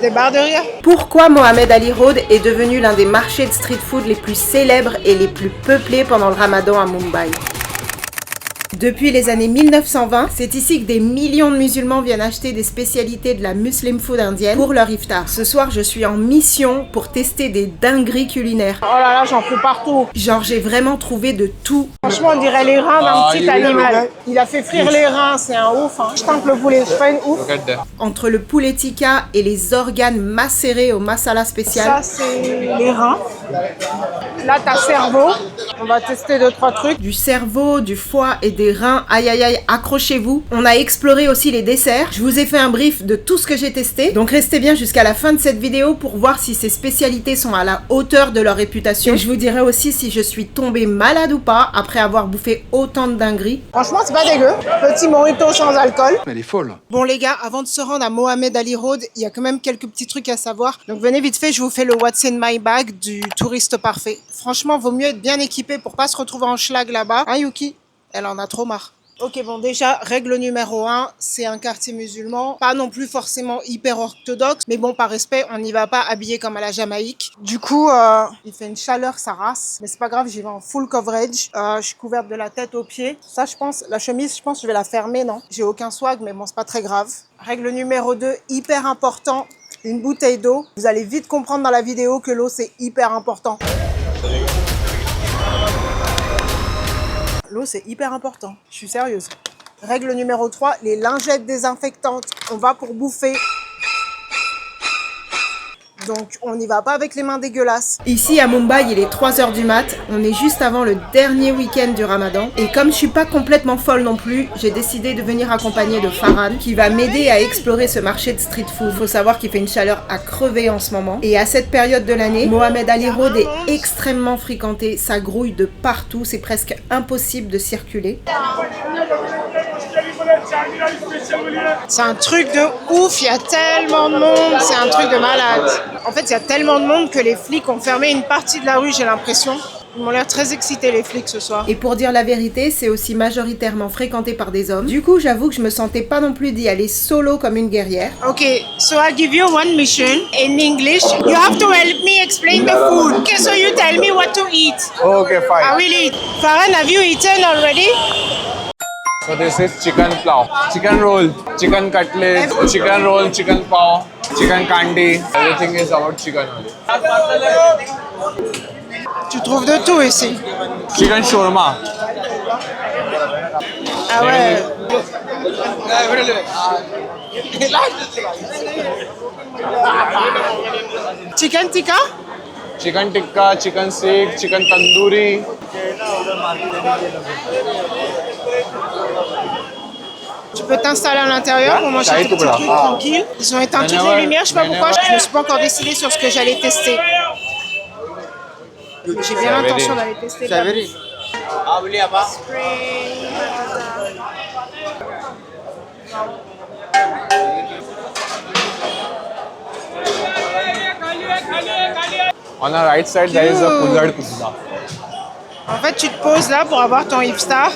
des barres de rire. Pourquoi Mohamed Ali Road est devenu l'un des marchés de street food les plus célèbres et les plus peuplés pendant le Ramadan à Mumbai? Depuis les années 1920, c'est ici que des millions de musulmans viennent acheter des spécialités de la Muslim food indienne pour leur iftar. Ce soir, je suis en mission pour tester des dingueries culinaires. Oh là là, j'en fous partout. Genre, j'ai vraiment trouvé de tout. Franchement, on dirait les reins d'un petit animal. Il a fait frire les reins, c'est un ouf. Hein. Je tente le poulet, c'est pas une ouf. Entre le poulet tikka et les organes macérés au masala spécial. Ça, c'est les reins. Là, t'as cerveau. On va tester 2-3 trucs. Du cerveau, du foie et des reins. Aïe aïe aïe, accrochez-vous. On a exploré aussi les desserts. Je vous ai fait un brief de tout ce que j'ai testé. Donc restez bien jusqu'à la fin de cette vidéo pour voir si ces spécialités sont à la hauteur de leur réputation. Et je vous dirai aussi si je suis tombée malade ou pas après avoir bouffé autant de dingueries. Franchement, c'est pas dégueu. Petit mojito sans alcool. Elle est folle. Bon les gars, avant de se rendre à Mohamed Ali Road, il y a quand même quelques petits trucs à savoir. Donc venez vite fait, je vous fais le What's in my bag du touriste parfait. Franchement, vaut mieux être bien équipé pour pas se retrouver en schlag là-bas. Hein Yuki? Elle en a trop marre. Ok, bon déjà, règle numéro 1, c'est un quartier musulman, pas non plus forcément hyper orthodoxe, mais bon, par respect, on n'y va pas habillé comme à la Jamaïque. Du coup, il fait une chaleur, sa race, mais c'est pas grave, j'y vais en full coverage. Je suis couverte de la tête aux pieds. Ça, je pense, la chemise, je pense que je vais la fermer, non? J'ai aucun swag, mais bon, c'est pas très grave. Règle numéro 2, hyper important, une bouteille d'eau. Vous allez vite comprendre dans la vidéo que l'eau, c'est hyper important. L'eau, c'est hyper important. Je suis sérieuse. Règle numéro 3, les lingettes désinfectantes. On va pour bouffer. Donc, on n'y va pas avec les mains dégueulasses. Ici, à Mumbai, il est 3h du mat. On est juste avant le dernier week-end du Ramadan. Et comme je suis pas complètement folle non plus, j'ai décidé de venir accompagner de Farhan, qui va m'aider à explorer ce marché de street food. Faut savoir qu'il fait une chaleur à crever en ce moment. Et à cette période de l'année, Mohamed Ali Road est extrêmement fréquenté. Ça grouille de partout. C'est presque impossible de circuler. C'est un truc de ouf, il y a tellement de monde, c'est un truc de malade. En fait, il y a tellement de monde que les flics ont fermé une partie de la rue, j'ai l'impression. Ils m'ont l'air très excités, les flics, ce soir. Et pour dire la vérité, c'est aussi majoritairement fréquenté par des hommes. Du coup, j'avoue que je me sentais pas non plus d'y aller solo comme une guerrière. Ok, so I'll give you one mission in English. You have to help me explain the food. Okay, so you tell me what to eat. Okay, fine. I will eat. Farhan, have you eaten already? So this is chicken plow, chicken roll, chicken cutlet, chicken roll, chicken pav, chicken candy. Everything is about chicken only. Tu trouves de tout ici. Chicken shawarma. Ah ouais. Chicken tikka? Chicken tikka, chicken sikh, chicken tandoori. Tu peux t'installer à l'intérieur pour manger tes petits trucs tranquille. Ils ont éteint toutes les lumières, je sais pas pourquoi. Je me suis pas encore décidée sur ce que j'allais tester. J'ai bien l'intention d'aller tester. On the right side, there is a pulled pizza. En fait, tu te poses là pour avoir ton iftar.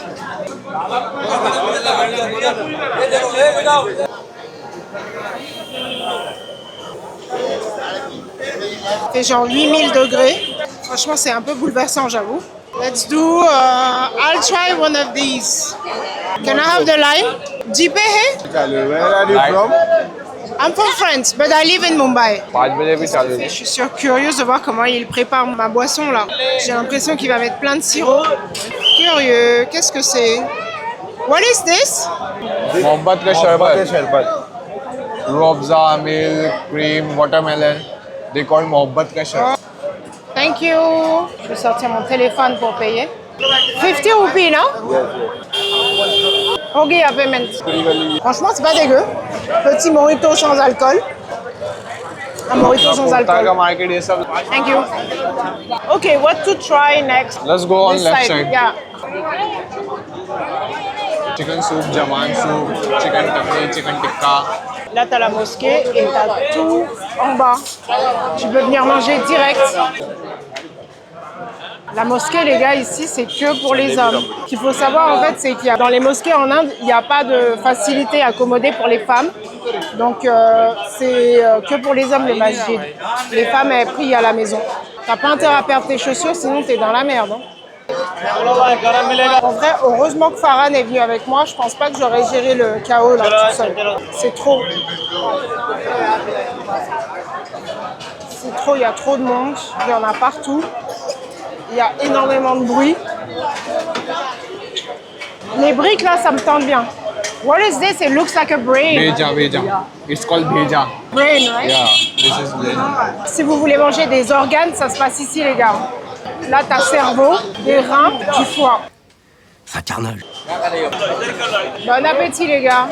Il fait genre 8000 degrés. Franchement, c'est un peu bouleversant, j'avoue. Let's do, I'll try one of these. Can I have the lime? Jipe hai? Where are you from? I'm from France, but I live in Mumbai. 5 बजे भी चालू है. Je suis curieuse de voir comment il prépare ma boisson là. J'ai l'impression qu'il va mettre plein de sirop. Curieux, qu'est-ce que c'est? What is this? मोहब्बत का शरबत. Ruafza, milk, cream, watermelon. They call मोहब्बत का शरबत. Thank you. Je vais sortir mon téléphone pour payer. 50 roupies, non? Ok, à payment. Franchement, c'est pas dégueu. Petit mojito sans alcool. Un mojito sans alcool. Thank you. Okay, what to try next? Let's go on This left side. Yeah. Chicken soup, jaman soup, chicken takki, chicken tikka. Là, t'as la mosquée et t'as tout en bas. Tu peux venir manger direct. La mosquée, les gars, ici, c'est que pour les hommes. Ce qu'il faut savoir, en fait, c'est qu'il dans les mosquées en Inde, il n'y a pas de facilité accommodée pour les femmes. Donc, c'est que pour les hommes le masjid. Les femmes, elles prient à la maison. T'as pas intérêt à perdre tes chaussures, sinon t'es dans la merde. Hein. En vrai, heureusement que Farhan est venu avec moi. Je pense pas que j'aurais géré le chaos là tout seul. C'est trop. C'est trop, il y a trop de monde. Il y en a partout. Il y a énormément de bruit. Les briques là, ça me tente bien. What is this? It looks like a brain. Bheja. It's called bheja. Brain, right? Yeah, this is bheja. Si vous voulez manger des organes, ça se passe ici, les gars. Là, t'as cerveau, des reins, du foie. Ça carnage. Bon appétit, les gars.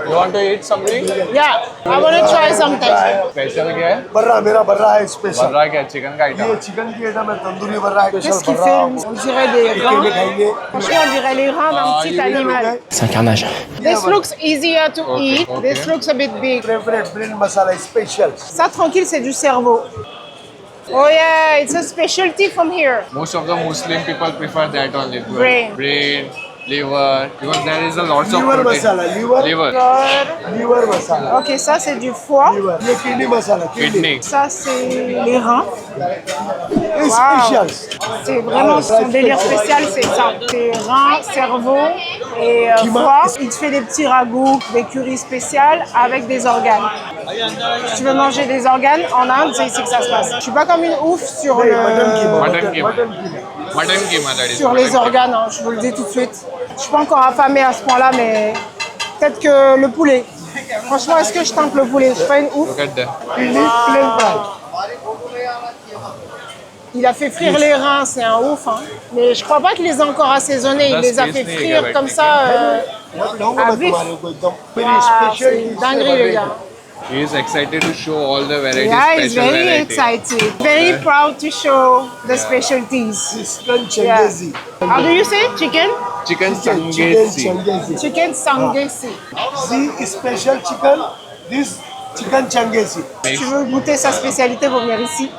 You want to eat something? Yeah, I want to try something. Special क्या है? बर्रा मेरा बर्रा है स्पेशल बर्रा क्या? Chicken का item. ये चिकन की आइटम है तंदूरी बर्रा है Qu'est-ce special qu'il Barra fait? On dirait des reins. खाएंगे Franchement, on dirait les reins d'un petit animal. C'est un carnage. This looks easier to eat. okay. This looks a bit big. Favourite brain masala special Ça, tranquille, c'est du cerveau. Oh yeah, it's a specialty from here. Most of the Muslim people prefer that only. Brain. Liver, because there is a lots of liver protein. Masala liver Liver, God. Liver masala Ok, ça, c'est du foie. Liver ये kidney masala kidney kidney. Ça, c'est les reins. Special C'est vraiment son délire spécial, c'est ça. C'est reins, cerveau et foie. Il te fait des petits ragoûts, des currys spéciales avec des organes. Si tu veux manger des organes, en Inde, c'est ici que ça se passe. Je suis pas comme une ouf sur, Mutton keema. Mutton keema, that is. sur les organes, hein, je vous le dis tout de suite. Je suis pas encore affamée à ce point-là, mais peut-être que le poulet. Franchement, est-ce que je tente le poulet? Je suis pas une ouf. Look at that. Il a fait frire les reins, c'est un ouf. Hein. Mais je crois pas qu'il les a encore assaisonnés. Il les a fait frire comme ça à vif. Waouh, c'est une dinguerie, les gars. He is excited to show all the varieties, Yeah, he's special very varieties. excited. Very proud to show the specialties. Chicken changezi How do you say it? Chicken? Chicken chicken sangesi. Changezi Chicken sangesi. सी special chicken this chicken changezi Si tu veux goûter sa spécialité, faut venir ici.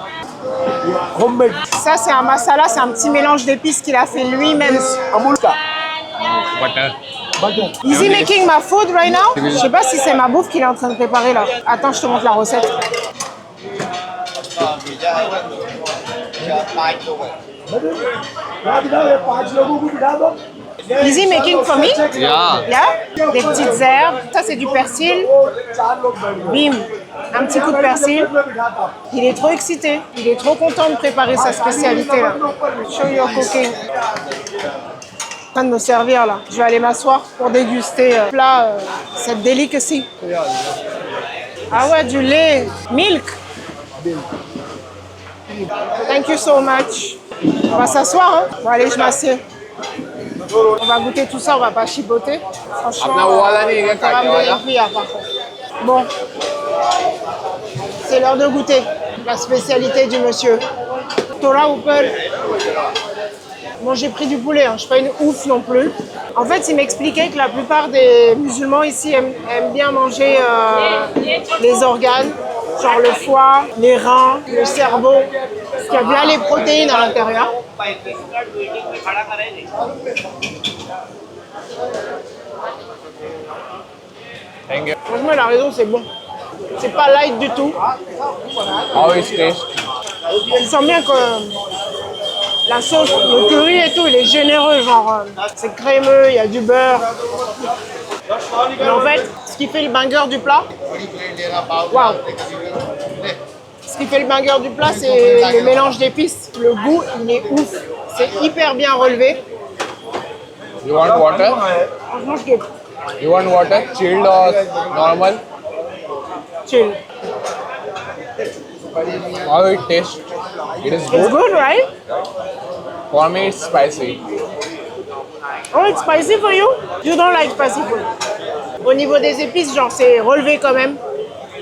Homemade Ça, c'est un masala, c'est un petit mélange d'épices qu'il a fait lui-même. Amul का Butter. Butter Is he making my food right now? Je sais pas si c'est ma bouffe qu'il est en train de préparer là. Attends, je te montre la recette. पाँच लोगों को बिठा दो Is he making for me? Yeah. Yeah? Des petites herbes. Ça, c'est du persil. चार लोग बैठ गए Bim. Un petit coup de persil. Il est trop excité. Il est trop content de préparer sa spécialité là. Show your cooking. En train de me servir là. Je vais aller m'asseoir pour déguster plat, cette delicacy. Ah ouais, du lait. Milk. Thank you so much. On va s'asseoir, hein. Bon, allez, je m'assieds. On va goûter tout ça, on va pas chipoter. Franchement, Apna wo wala nahi hai kya, ça va me kaate donner wala? cuillère, par contre. Bon, c'est l'heure de goûter la spécialité du monsieur. Torah ou Peul. Bon, j'ai pris du poulet, hein. Je suis pas une ouf non plus. En fait, il m'expliquait que la plupart des musulmans ici aiment bien manger les organes, genre le foie, les reins, le cerveau, parce qu'il y a bien les protéines à l'intérieur. Thank you. Franchement, il a raison, c'est bon. C'est pas light du tout. How is taste? On sent bien que la sauce, le curry et tout, il est généreux, genre c'est crémeux, il y a du beurre. Mais en fait, ce qui fait le banger du plat, waouh! Ce qui fait le banger du plat, c'est le mélange d'épices. Le goût, il est ouf. C'est hyper bien relevé. You want water? Franchement, je kiffe. You want water? Chilled or normal? Chill. How it tastes? It is It's good. good, right? For me, it's spicy. Oh, it's spicy for you? You don't like spicy food. Au niveau des épices, genre, c'est relevé quand même.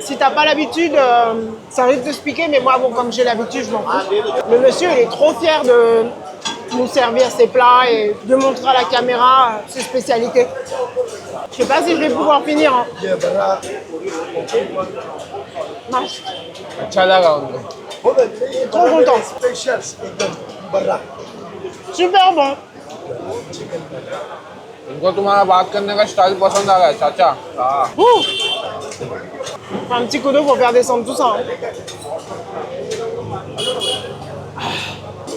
Si t'as pas l'habitude, ça risque de se piquer, mais moi, bon, comme j'ai l'habitude, je m'en fous. Le monsieur, il est trop fier de nous servir ses plats et de montrer à la caméra ses spécialités. Je sais pas si je vais pouvoir finir. Hein. Nice. अच्छा लगा उनको. Trop content. Special एकदम बर्रा Super bon. इनको तुम्हारा बात करने का स्टाइल पसंद आ गया चाचा हाँ Ouh. Un petit coup d'eau pour faire descendre tout ça. Hein.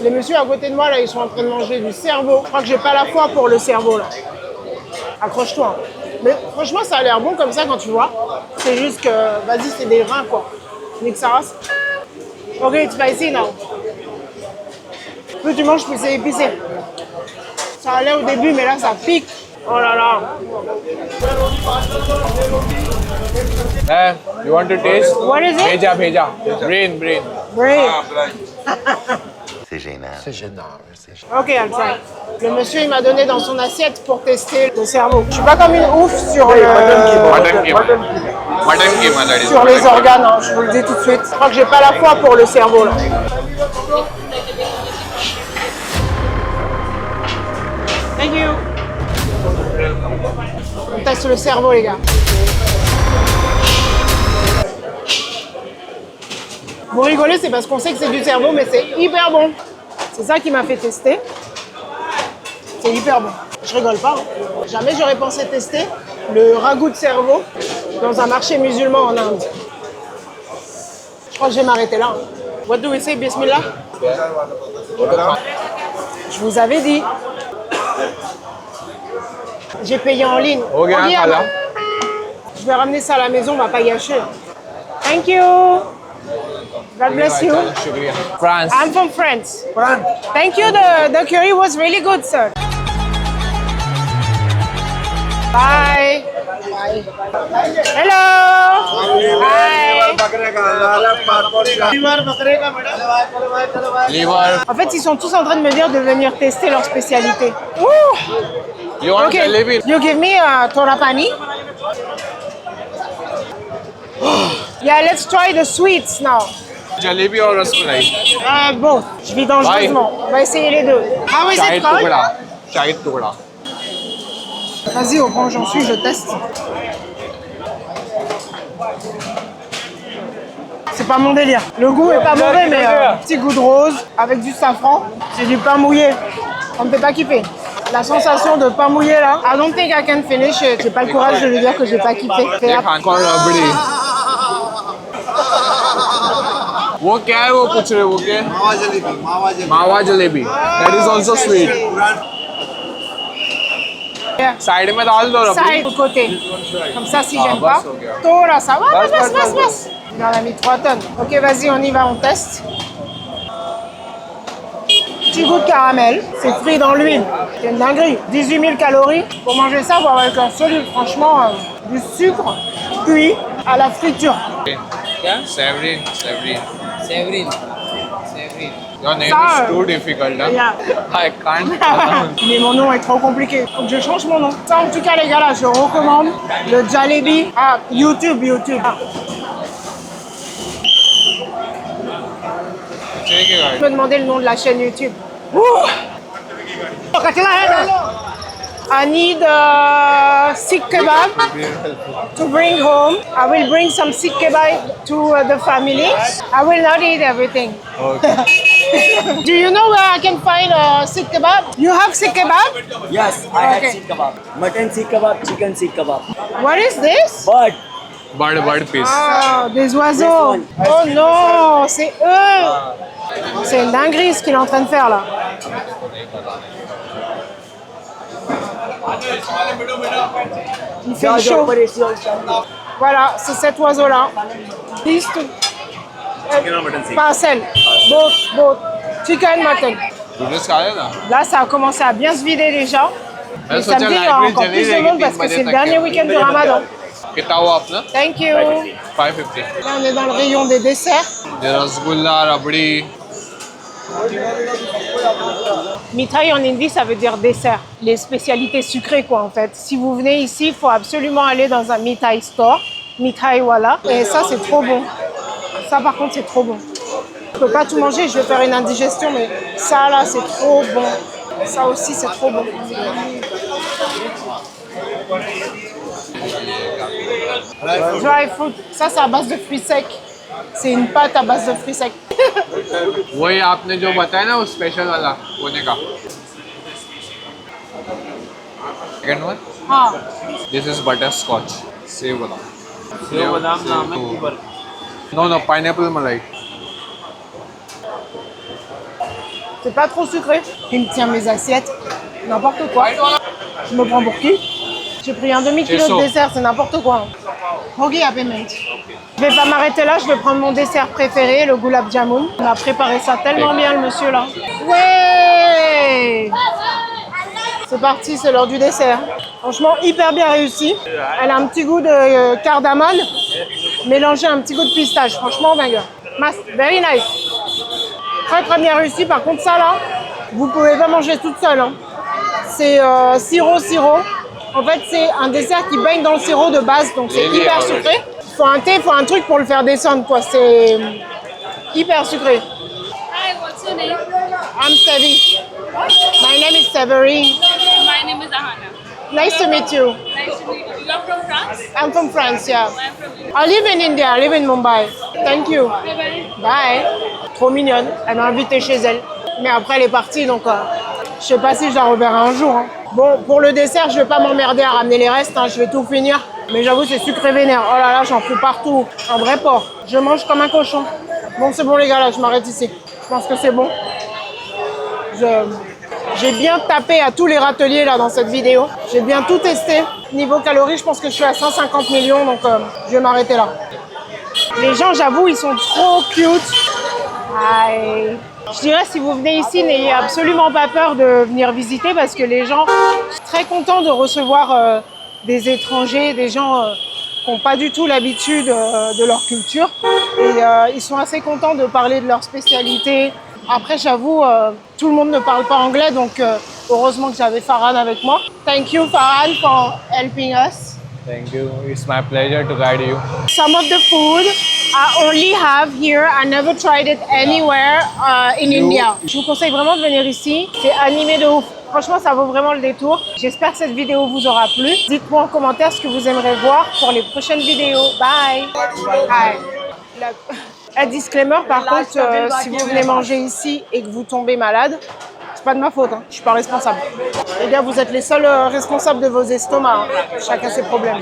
Les messieurs à côté de moi, là, ils sont en train de manger du cerveau. Je crois que j'ai pas la foi pour le cerveau, là. Accroche-toi. Hein. Mais franchement, ça a l'air bon comme ça quand tu vois. C'est juste que, vas-y, c'est des reins, quoi. Nique sa race. Ok, it's spicy now. Plus tu manges, plus c'est épicé. Ça allait au début, mais là, ça pique. Oh là là. Hey, you want to taste? What is it? Bheja. Brain. Brain. C'est gênant. Ok, I'll try. Le monsieur, il m'a donné dans son assiette pour tester le cerveau. Je suis pas comme une ouf sur Mutton keema, that is. sur les organes, hein, je vous le dis tout de suite. Je crois que j'ai pas la foi pour le cerveau, là. Thank you. On teste le cerveau, les gars. Vous rigolez, c'est parce qu'on sait que c'est du cerveau, mais c'est hyper bon. C'est ça qui m'a fait tester. C'est hyper bon. Je rigole pas. Hein. Jamais j'aurais pensé tester le ragoût de cerveau dans un marché musulman en Inde. Je crois que je vais m'arrêter là. Hein. What do we say, bismillah? Je vous avais dit. J'ai payé en ligne. Ok, Regarde. voilà. Je vais ramener ça à la maison, on va pas gâcher. Thank you. God bless you. Shukriya. France. I'm from France. Thank you. The curry was really good, sir. Bye. Bye. Hello. Hi. Liver. En fait, ils sont tous en train de me dire de venir tester leur spécialité. Woo! You want Okay. jalebi? You give me torapani. Yeah, let's try the sweets now. Jalebi or rasmalai? Bon, je vis dangereusement. On va essayer les deux. How is it Shahid called? tukda. Shahid tukda. Vas-y, au point où j'en suis, je teste. C'est pas mon délire. Le goût est pas mauvais, mais petit goût de rose avec du safran. C'est du pain mouillé. On me fait pas kiffer. La sensation de pain mouillé là. I don't think I can finish it. J'ai pas le courage de lui dire que j'ai pas kiffé. ये खान कौन रबड़ी वो क्या है वो पूछ रहे हो वो क्या मावा jalebi that is also sweet side में डाल दो Ça रबड़ी est de côté. Comme ça, si Ah, j'aime bah, pas. c'est ok. Tout là, ça va. Basse, basse. Il en a mis 3 tonnes. Ok, vas-y, on y va, on teste. Petit goût de caramel. C'est frit dans l'huile. C'est une dinguerie. 18 000 calories. Pour manger ça, faut avoir le cœur solide. Franchement, du sucre cuit à la friture. Severin Severin. your name Ça, is too difficult huh? Yeah. I can't Mais mon nom est trop compliqué. Faut que je change mon nom. Ça, en tout cas, les gars, là, je recommande le jalebi. Ah, YouTube. Ah. Je peux demander le nom de la chaîne YouTube. Ouh. I need sikh kebab to bring home. I will bring some sikh kebab to the family. I will not eat everything. Do you know where I can find sikh kebab? You have sikh kebab? Yes, I Okay. have Sikh kebab. Mutton Sikh kebab, chicken Sikh kebab. What is this? But bird piece Ah, des oiseaux. Oh non, c'est eux. C'est une dinguerie ce qu'il est en train de faire là. Il fait chaud. Voilà, c'est cet oiseau-là. Liste. Parcelle. Both. Chicken, mutton. tu just खा लेना Là, ça a commencé à bien se vider déjà. मैं Et सोचा samedi, il y light aura में encore जली plus de रहेगी monde parce 3 que बजे c'est le तक dernier week-end du Ramadan. कितना हुआ अपना Thank you. 550 Là, on est dans le rayon des desserts. ये रसगुल्ला रबड़ी Mithai en hindi, ça veut dire dessert. Les spécialités sucrées, quoi, en fait. Si vous venez ici, il faut absolument aller dans un Mithai store. Mithai, voilà. Et ça, c'est trop bon. Ça, par contre, c'est trop bon. Je peux pas tout manger, je vais faire une indigestion, mais ça, là, c'est trop bon. Ça aussi, c'est trop bon. Dry fruit. Ça, c'est à base de fruits secs. C'est une pâte à base de fruits secs. वही आपने जो बताया ना वो स्पेशल वाला होने का second one. Ah. This is butterscotch. Sev badam. Sev badam naam hai ऊपर. No, pineapple malai. C'est pas trop sucré. Il me tient mes assiettes. N'importe quoi. Je me prends pour qui? J'ai pris un demi-kilo de dessert, c'est n'importe quoi. Ok, à paiement. Je vais pas m'arrêter là, je vais prendre mon dessert préféré, le gulab jamun. On a préparé ça tellement bien, le monsieur là. Ouais! C'est parti, c'est l'heure du dessert. Franchement, hyper bien réussi. Elle a un petit goût de cardamone, mélangé à un petit goût de pistache. Franchement, banger. Very nice. Très très bien réussi. Par contre, ça là, vous pouvez pas manger toute seule. Hein. C'est sirop. En fait, c'est un dessert qui baigne dans le sirop de base, donc c'est hyper sucré. Il faut un thé, il faut un truc pour le faire descendre, quoi. C'est hyper sucré. Hi, what's your name? I'm Sevi. My name is Severy. My name is Ahana. Nice to meet you. Nice to meet you. You are from France? I'm from France, yeah. I'm from India. I live in India, I live in Mumbai. Thank you. Bye-bye. Bye. Trop mignonne. Elle m'a invitée chez elle. Mais après, elle est partie, donc je sais pas si je la reverrai un jour. Hein. Bon, pour le dessert, je vais pas m'emmerder à ramener les restes. Hein. Je vais tout finir. Mais j'avoue, c'est sucré vénère. Oh là là, j'en fous partout. Un vrai porc. Je mange comme un cochon. Bon, c'est bon les gars, là, je m'arrête ici. Je pense que c'est bon. J'ai bien tapé à tous les râteliers là dans cette vidéo. J'ai bien tout testé. Niveau calories, je pense que je suis à 150 millions, donc je vais m'arrêter là. Les gens, j'avoue, ils sont trop cute. Aïe. Je dirais, si vous venez ici, n'ayez absolument pas peur de venir visiter parce que les gens sont très contents de recevoir des étrangers, des gens qui n'ont pas du tout l'habitude de leur culture. Et ils sont assez contents de parler de leur spécialité. Après, j'avoue, tout le monde ne parle pas anglais, donc heureusement que j'avais Farhan avec moi. Thank you, Farhan, for helping us. Thank you. It's my pleasure to guide you. Some of the food I only have here. I never tried it anywhere in India. Je vous conseille vraiment de venir ici. C'est animé de ouf. Franchement, ça vaut vraiment le détour. J'espère que cette vidéo vous aura plu. Dites-moi en commentaire ce que vous aimeriez voir pour les prochaines vidéos. Bye. Hi. Un disclaimer, par contre, si vous venez manger ici et que vous tombez malade, c'est pas de ma faute, hein. Je suis pas responsable. Les gars, vous êtes les seuls responsables de vos estomacs. Hein. Chacun ses problèmes.